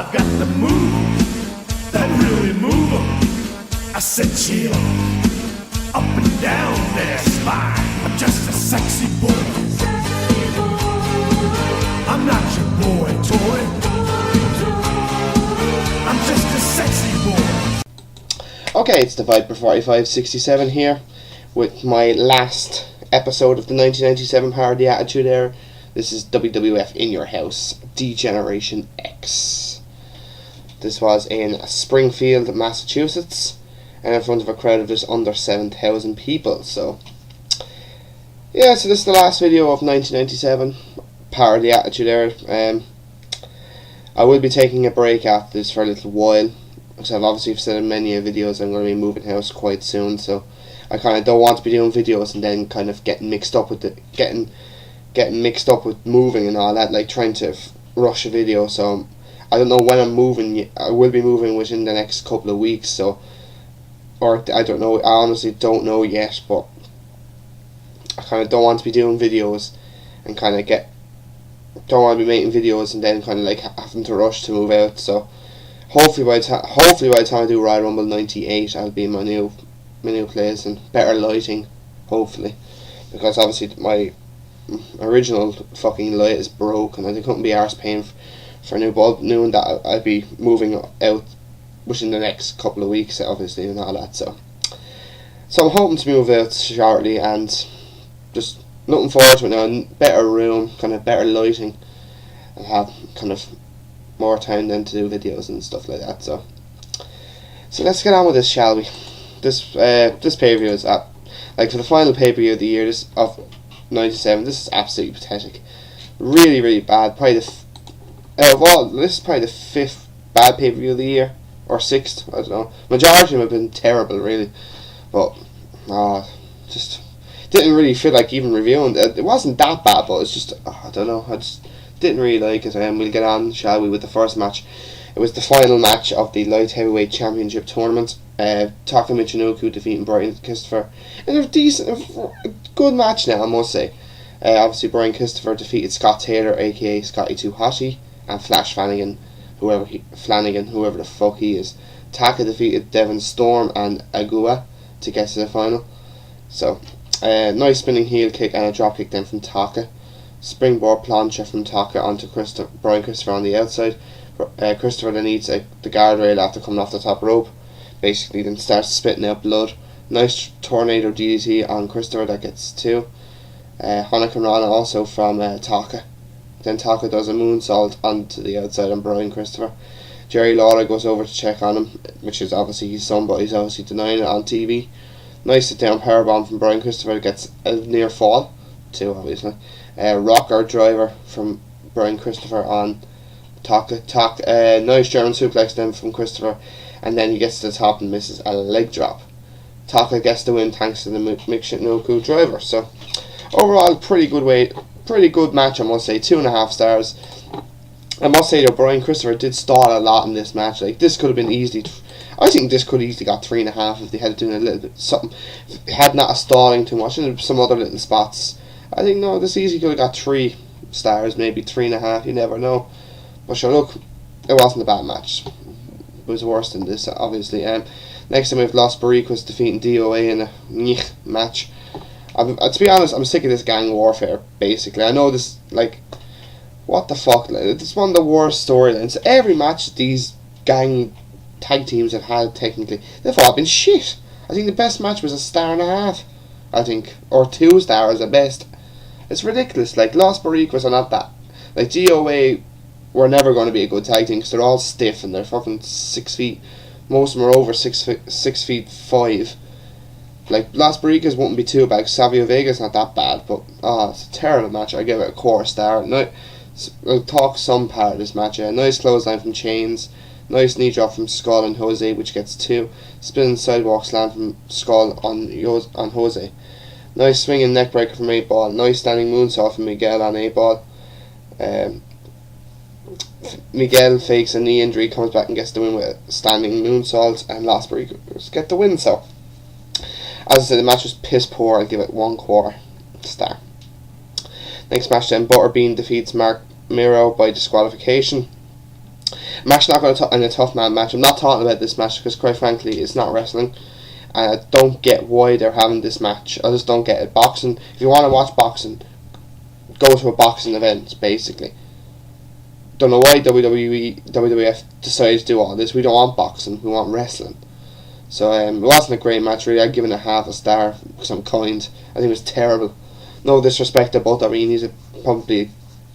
I've got the move that really move 'em. I said chill up and down their spine. I'm just a sexy boy. I'm not your boy toy. I'm just a sexy boy. Okay, it's the Viper 4567 here with my last episode of the 1997 parody Attitude Era. This is WWF In Your House, D-Generation X. This was in Springfield, Massachusetts, and in front of a crowd of just under 7,000 people. So, yeah, so this is the last video of 1997 parody Attitude Era. I will be taking a break after this for a little while, because I've obviously said in many videos I'm going to be moving house quite soon, so I kind of don't want to be doing videos and then kind of getting mixed up with getting mixed up with moving and all that, like trying to rush a video. So I don't know when I'm moving. I will be moving within the next couple of weeks, so, or I don't know, I honestly don't know yet, but I kind of don't want to be doing videos and kind of don't want to be making videos and then kind of like having to rush to move out. So hopefully by the time I do Royal Rumble 98, I'll be in my new place and better lighting, hopefully, because obviously my original fucking light is broke and I couldn't be arsed paying for a new bulb, knowing that I'd be moving out within the next couple of weeks, obviously, and all that. So I'm hoping to move out shortly and just looking forward to it now. Better room, kind of better lighting, and have kind of more time then to do videos and stuff like that. So let's get on with this, shall we? This pay-per-view is like, for the final pay-per-view of the year, this of 97. This is absolutely pathetic. Really, really bad. Probably this is probably the 5th bad pay-per-view of the year, or 6th. I don't know. Majority of them have been terrible, really. But just didn't really feel like even reviewing it. It wasn't that bad, but it's just I don't know. I just didn't really like it. We'll get on, shall we, with the first match. It was the final match of the Light Heavyweight Championship tournament. Taka Michinoku defeating Brian Christopher in a good match now, I must say. Obviously Brian Christopher defeated Scott Taylor, aka Scotty Too Hotty, and Flash Flanagan, whoever the fuck he is. Taka defeated Devon Storm and Agua to get to the final. So nice spinning heel kick and a drop kick then from Taka. Springboard plancha from Taka onto Brian Christopher on the outside. Christopher then eats the guardrail after coming off the top rope, basically, then starts spitting out blood. Nice tornado DDT on Christopher that gets 2. Hurricane Rana also from Taka. Then Taka does a moonsault onto the outside on Brian Christopher. Jerry Lawler goes over to check on him, which is obviously his son, but he's obviously denying it on TV. Nice sit down powerbomb from Brian Christopher, gets a near fall, 2 obviously. Rocker driver from Brian Christopher on Taka. Nice German suplex then from Christopher, and then he gets to the top and misses a leg drop. Taka gets the win thanks to the Michinoku driver. So overall, pretty good match, I must say. 2.5 stars. I must say though, Brian Christopher did stall a lot in this match. Like, this could have been easily, I think this could have easily got 3.5 if they had done a little bit something, had not stalling too much, and some other little spots. I think no, this easily could have got 3 stars, maybe 3.5. You never know. But sure, look, it wasn't a bad match. It was worse than this, obviously. Next time we've lost Baricuas defeating DOA in a match. To be honest, I'm sick of this gang warfare, basically. I know this, like, what the fuck? It's one of the worst storylines. Every match these gang tag teams have had, technically, they've all been shit. I think the best match was 1.5 stars, I think, or 2 stars at best. It's ridiculous. Like, Los Baricuas are not that. Like, DOA were never going to be a good tag team because they're all stiff and they're fucking 6 feet. Most of them are over 6 feet 5. Like, Las Baricuas wouldn't be too bad. Savio Vega's not that bad, but it's a terrible match. I give it a 1/4 star. Now, I'll talk some part of this match. Nice clothesline from Chains. Nice knee drop from Skull and Jose, which gets 2. Spinning sidewalk slam from Skull on Jose. Nice swinging neckbreaker from 8-Ball. Nice standing moonsault from Miguel on 8-Ball. Miguel fakes a knee injury, comes back and gets the win with a standing moonsault, and Las Baricuas get the win. So, as I said, the match was piss poor. I'll give it 1/4 star. Next match then, Butterbean defeats Marc Mero by disqualification. Match not going to in a tough man match. I'm not talking about this match because, quite frankly, it's not wrestling. And I don't get why they're having this match. I just don't get it. Boxing, if you want to watch boxing, go to a boxing event, basically. Don't know why WWF decided to do all this. We don't want boxing, we want wrestling. So it wasn't a great match, really. I'd give it a half a star because I'm kind. I think it was terrible. No disrespect to Butterbean, he's probably a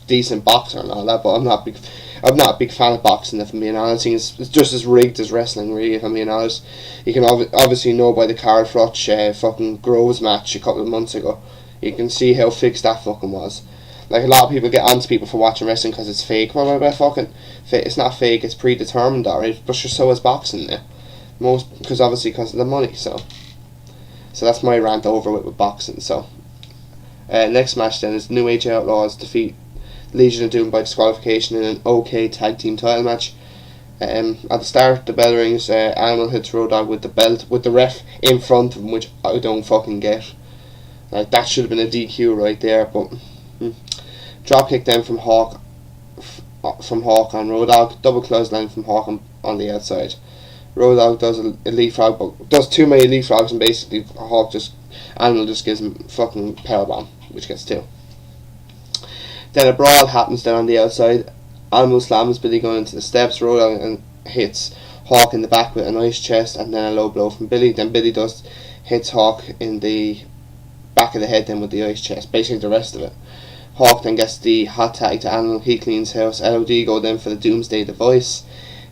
decent boxer and all that, but I'm not a big fan of boxing, if I'm being honest. I think it's just as rigged as wrestling, really, if I'm being honest. You can obviously know by the Carl Froch fucking Groves match a couple of months ago. You can see how fixed that fucking was. Like, a lot of people get onto people for watching wrestling because it's fake. Well, about fucking it's not fake, it's predetermined, alright, but sure, so is boxing now. Because obviously because of the money, so that's my rant over with boxing. So next match then is New Age Outlaws defeat Legion of Doom by disqualification in an OK tag team title match. At the start, the bell rings. Animal hits Road Dogg with the belt, with the ref in front of him, which I don't fucking get. Like, that should have been a DQ right there. But drop kick then from Hawk on Road Dogg. Double clothesline from Hawk on the outside. Road Dogg does a leapfrog, but does too many leapfrogs, and basically Animal just gives him fucking powerbomb, which gets 2. Then a brawl happens down on the outside. Animal slams Billy going into the steps. Road Dogg and hits Hawk in the back with a nice chest, and then a low blow from Billy. Then Billy hits Hawk in the back of the head then with the ice chest. Basically the rest of it. Hawk then gets the hot tag to Animal. He cleans house. LOD go then for the Doomsday Device.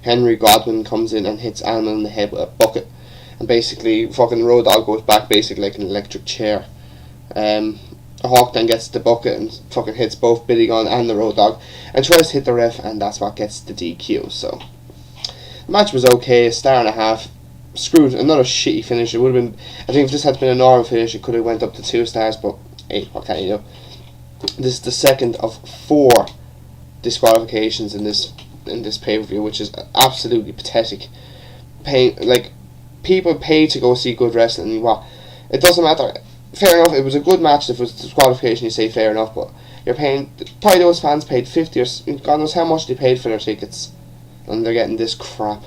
Henry Godwin comes in and hits Animal in the head with a bucket, and basically fucking Road Dogg goes back basically like an electric chair. Hawk then gets the bucket and fucking hits both Billy Gunn and the Road Dogg and tries to hit the ref, and that's what gets the DQ. So the match was okay, a star and a half. Screwed, another shitty finish. It would have been, I think if this had been a normal finish it could have went up to 2 stars, but hey, what can you do? This is the second of 4 disqualifications in this pay-per-view, which is absolutely pathetic. People pay to go see good wrestling, and what? It doesn't matter. Fair enough, it was a good match. If it was disqualification, you say fair enough, but you're paying, probably those fans paid 50 or God knows how much they paid for their tickets, and they're getting this crap.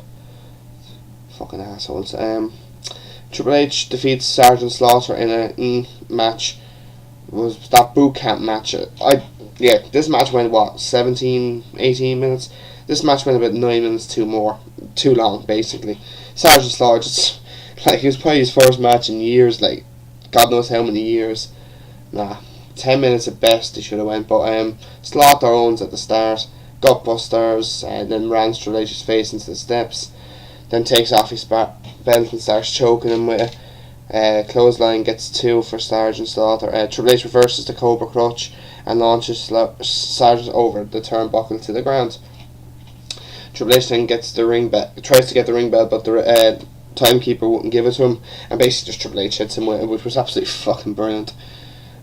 Fucking assholes. Triple H defeats Sergeant Slaughter in a match. Was that boot camp match? This match went 17-18 minutes. This match went about 9 minutes too long, basically. Sergeant Slaughter just, it was probably his first match in years, God knows how many years. 10 minutes at best they should have went, but Slaughter owns at the start, gutbusters, and then rams Triple H's face into the steps, then takes off his belt and starts choking him with a clothesline, gets 2 for Sergeant Slaughter. Triple H reverses the Cobra Clutch and launches Sergeant over the turnbuckle to the ground. Triple H then gets the ring bell, tries to get the ring bell, but the timekeeper wouldn't give it to him, and basically just Triple H hits him with it, which was absolutely fucking brilliant.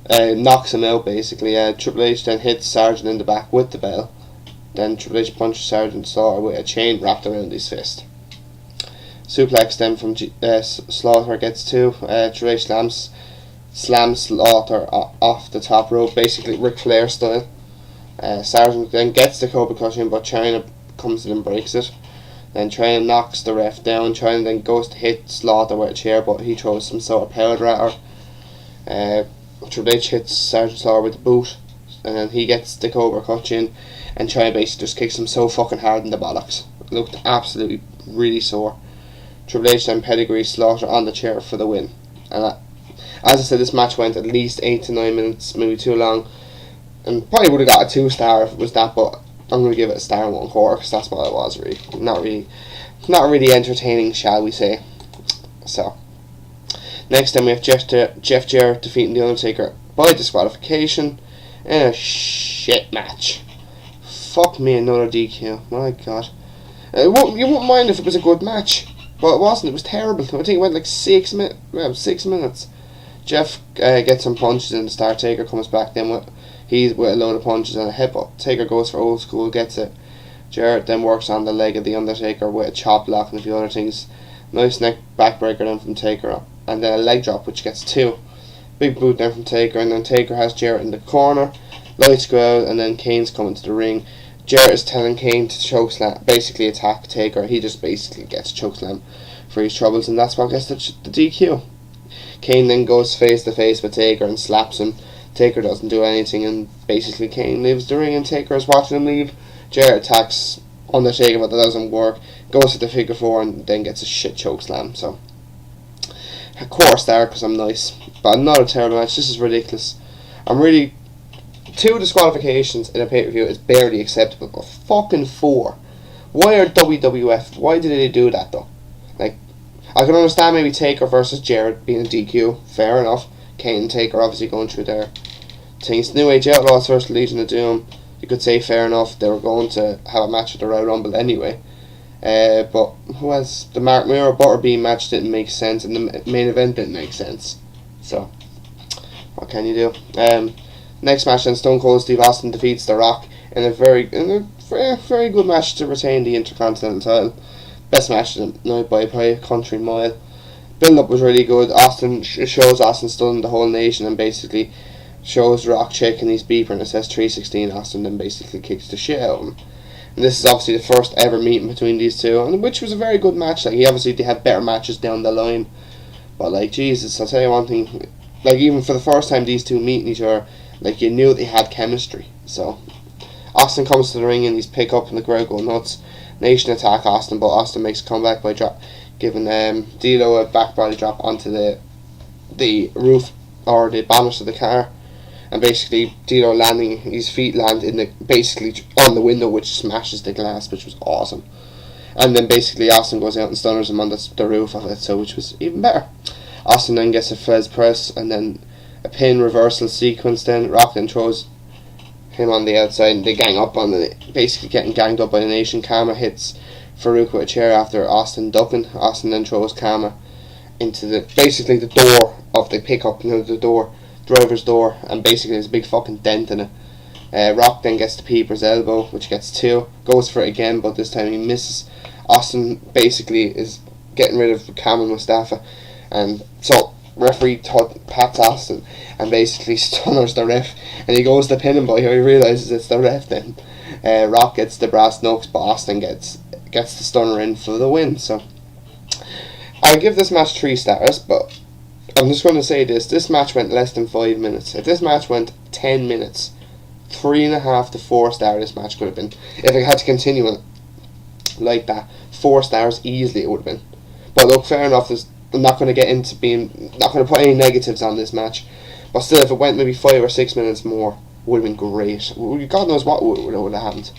Knocks him out basically. Triple H then hits Sergeant in the back with the bell. Then Triple H punches Sergeant Slaughter with a chain wrapped around his fist. Suplex then from Slaughter gets 2. Triple H slams Slaughter off the top rope, basically Ric Flair style. Sergeant then gets the Cobra Clutch in, but China comes in and breaks it. Then China knocks the ref down. China then goes to hit Slaughter with a chair, but he throws some sort of powder at her. Triple H hits Sergeant Slaughter with the boot, and then he gets the Cobra Clutch in, and China basically just kicks him so fucking hard in the bollocks. It looked absolutely really sore. Triple H then pedigrees Slaughter on the chair for the win. And as I said, this match went at least 8 to 9 minutes, maybe too long, and probably would have got a 2 star if it was that, but I'm going to give it a star and 1/4 because that's what it was, really. Not really entertaining, shall we say. So next then we have Jeff Jarrett defeating The Undertaker by disqualification in a shit match. Fuck me, another DQ. My God. You wouldn't mind if it was a good match, but it wasn't. It was terrible. I think it went 6 minutes. Jeff gets some punches in the start. Taker comes back then with a load of punches and a headbutt. Taker goes for old school, gets it. Jarrett then works on the leg of The Undertaker with a chop block and a few other things. Nice neck backbreaker then from Taker, and then a leg drop which gets 2. Big boot then from Taker, and then Taker has Jarrett in the corner. Lights go out, and then Kane's coming to the ring. Jarrett is telling Kane to chokeslam, basically attack Taker. He just basically gets chokeslam for his troubles, and that's what gets the DQ. Kane then goes face to face with Taker and slaps him. Taker doesn't do anything, and basically Kane leaves the ring, and Taker is watching him leave. Jarrett attacks Undertaker, but that doesn't work. Goes to the figure four and then gets a shit chokeslam. So, a quarter star because I'm nice, but not a terrible match. This is ridiculous. I'm really 2 disqualifications in a pay-per-view is barely acceptable, but fucking 4. Why are WWF? Why did they do that though? Like, I can understand maybe Taker versus Jarrett being a DQ. Fair enough. Kane and Taker obviously going through their things. New Age Outlaws versus Legion of Doom. You could say fair enough. They were going to have a match at the Royal Rumble anyway. But who else? The Marc Mero Butterbean match didn't make sense, and the main event didn't make sense. So, what can you do? Next match then, Stone Cold Steve Austin defeats The Rock in a very good match to retain the Intercontinental title. Best match of the night by a country mile. Build up was really good. Austin shows Austin stunned the whole nation and basically shows Rock checking his beeper and it says 316. Austin then basically kicks the shit out of him. And this is obviously the first ever meeting between these two, and which was a very good match. Like, they had better matches down the line, but like, Jesus, I'll tell you one thing. Like, even for the first time these two meeting each other, like, you knew they had chemistry. So Austin comes to the ring and he's pick up and the crowd go nuts. Nation attack Austin, but Austin makes a comeback by giving D'Lo a back body drop onto the roof or the bonnet of the car, and basically D'Lo landing, his feet land basically on the window, which smashes the glass, which was awesome. And then basically Austin goes out and stunners him on the roof of it, so which was even better. Austin then gets a Fez press and then a pin reversal sequence. Then Rock then throws him on the outside and they gang up on basically getting ganged up by the Nation. Karma hits Farouk with a chair after Austin ducking. Austin then throws Karma into the door of the pickup, the driver's door, and basically there's a big fucking dent in it. Rock then gets the Peeper's elbow, which gets 2, goes for it again, but this time he misses. Austin basically is getting rid of Karma and Mustafa, and so referee pats Austin and basically stunners the ref, and he goes to pin him, but he realises it's the ref then. Rock gets the brass knucks, but Austin gets the stunner in for the win. So I give this match 3 stars, but I'm just going to say this match went less than 5 minutes. If this match went 10 minutes, 3.5 to 4 star this match could have been. If it had to continue like that, 4 stars easily it would have been. But look, fair enough, I'm not going to put any negatives on this match, but still, if it went maybe 5 or 6 minutes more, it would have been great. God knows what would have happened.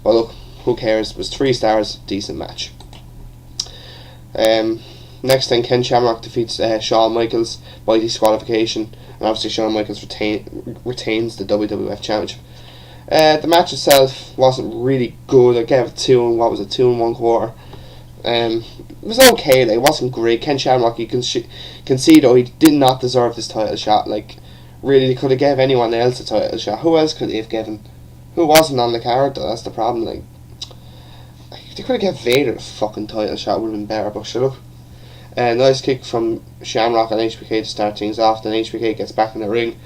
But look, who cares? It was 3 stars, decent match. Next thing, Ken Shamrock defeats Shawn Michaels by disqualification, and obviously Shawn Michaels retains the WWF Championship. The match itself wasn't really good. I gave it 2 and 2 1/4. It was okay. Like, it wasn't great. Ken Shamrock, you can see though, he did not deserve this title shot. Like, really, they could have gave anyone else a title shot. Who else could they have given? Who wasn't on the card though? That's the problem. Like, they could have given Vader a fucking title shot. Would have been better. But sure, look. Nice kick from Shamrock and HBK to start things off. Then HBK gets back in the ring.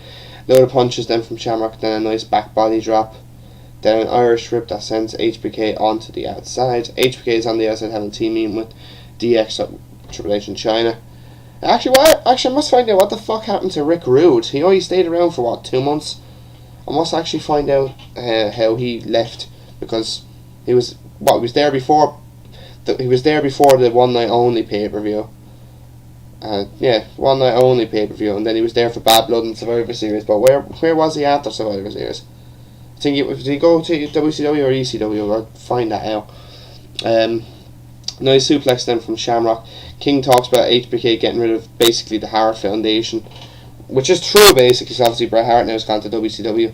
Load of punches then from Shamrock. Then a nice back body drop. Then an Irish rip that sends HBK onto the outside. HBK is on the outside having a team meeting with DX at Triple H in China. Actually, I must find out what the fuck happened to Rick Rude. He only stayed around for 2 months. I must actually find out how he left, because he was there before. He was there before the One Night Only pay-per-view. One Night Only pay-per-view, and then he was there for Bad Blood and Survivor Series. But where was he after Survivor Series? I think did he go to WCW or ECW? I'll find that out. Nice suplex then from Shamrock. King talks about HBK getting rid of basically the Hart Foundation, which is true basically. So obviously Bret Hart now has gone to WCW.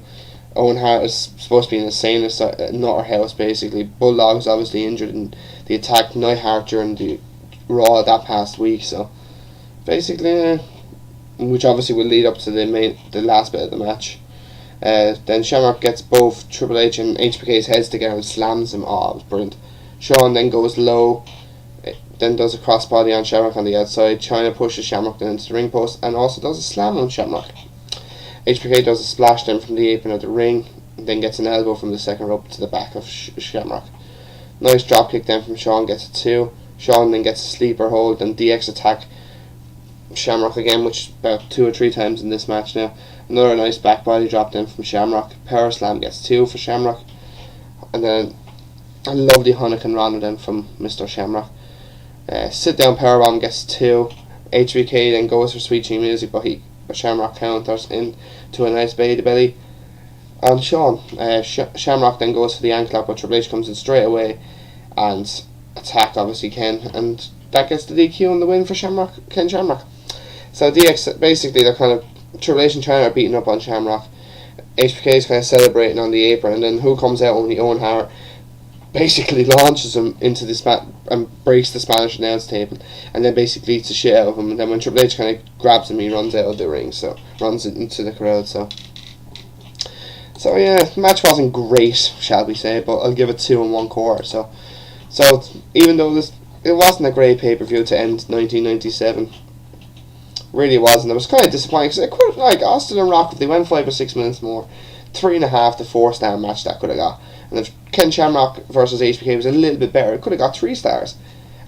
Owen Hart is supposed to be in a sane Nutter House basically. Bulldog is obviously injured and they attacked Neidhart during the Raw that past week. So basically, which obviously will lead up to the last bit of the match. Then Shamrock gets both Triple H and HBK's heads together and slams them. Oh, it was brilliant. Shawn then goes low, then does a crossbody on Shamrock on the outside. China pushes Shamrock then into the ring post and also does a slam on Shamrock. HBK does a splash then from the apron of the ring. then gets an elbow from the second rope to the back of Shamrock. Nice drop kick then from Shawn, gets a 2. Shawn then gets a sleeper hold, and DX attack Shamrock again, which about 2 or 3 times in this match now. Another nice back body drop then from Shamrock. Power slam gets 2 for Shamrock, and then a lovely Hurricane Rana then from Mr. Shamrock. Sit down powerbomb gets 2. HBK then goes for Sweet Chin Music, but Shamrock counters into a nice belly to belly on Shawn. Shamrock then goes for the ankle lock, but Triple H comes in straight away and attack obviously Ken, and that gets the DQ and the win for Ken Shamrock. So DX, basically they're kind of, Triple H and China are beating up on Shamrock. HBK is kind of celebrating on the apron, and then who comes out? Only Owen Hart basically launches him into the and breaks the Spanish announce table, and then basically eats the shit out of him. And then when Triple H kind of grabs him, he runs out of the ring, so runs it into the crowd. So yeah, the match wasn't great, shall we say, but I'll give it 2 1/4. So even though it wasn't a great pay-per-view to end 1997, really wasn't. It was kind of disappointing because it could, like, Austin and Rock, if they went 5 or 6 minutes more, 3.5 to 4 star match that could have got. And if Ken Shamrock versus HBK was a little bit better, it could have got 3 stars.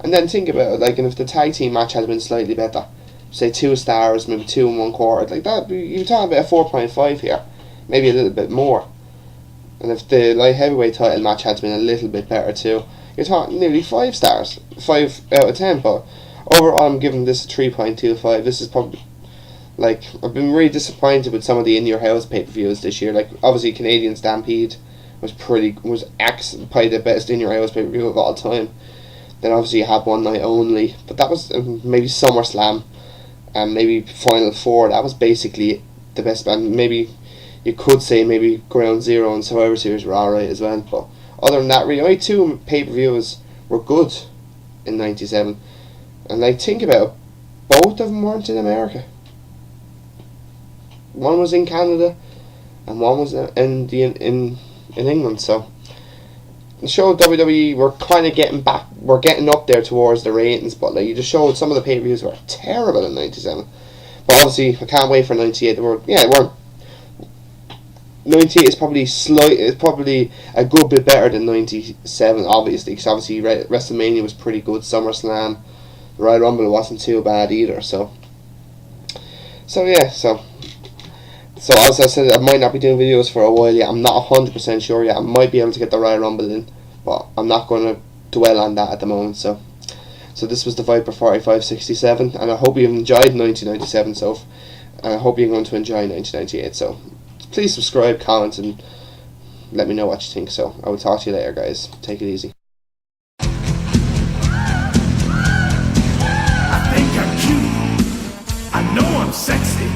And then think about it, like, and if the tag team match had been slightly better, say 2 stars, maybe 2 1/4, like that, you're talking about a 4.5 here, maybe a little bit more. And if the light heavyweight title match had been a little bit better too, you're talking nearly 5 stars, 5 out of 10. But overall, I'm giving this a 3.25. This is probably, like, I've been really disappointed with some of the In Your House pay-per-views this year. Like, obviously Canadian Stampede was probably the best In Your House pay-per-view of all time. Then obviously you had One Night Only, but that was maybe SummerSlam and maybe Final Four. That was basically the best. And maybe you could say maybe Ground Zero and Survivor Series were alright as well. But other than that, really, only 2 pay-per-views were good in '97. And like, think about it, both of them weren't in America. One was in Canada, and one was in England. So the show WWE were kind of getting back, we're getting up there towards the ratings, but like, you just showed some of the pay-per-views were terrible in '97. But obviously, I can't wait for '98. They weren't. '98 is probably a good bit better than '97, obviously, because obviously WrestleMania was pretty good. SummerSlam, the Royal Rumble wasn't too bad either. So as I said, I might not be doing videos for a while yet. I'm not 100% sure yet. I might be able to get the Royal Rumble in, but I'm not going to dwell on that at the moment. So this was the Viper 4567, and I hope you've enjoyed 1997. And I hope you're going to enjoy 1998. So please subscribe, comment, and let me know what you think. So I will talk to you later, guys. Take it easy. I think I'm cute. I know I'm sexy.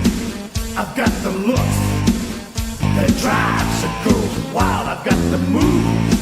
I've got the looks that drives a girl wild. I've got the moves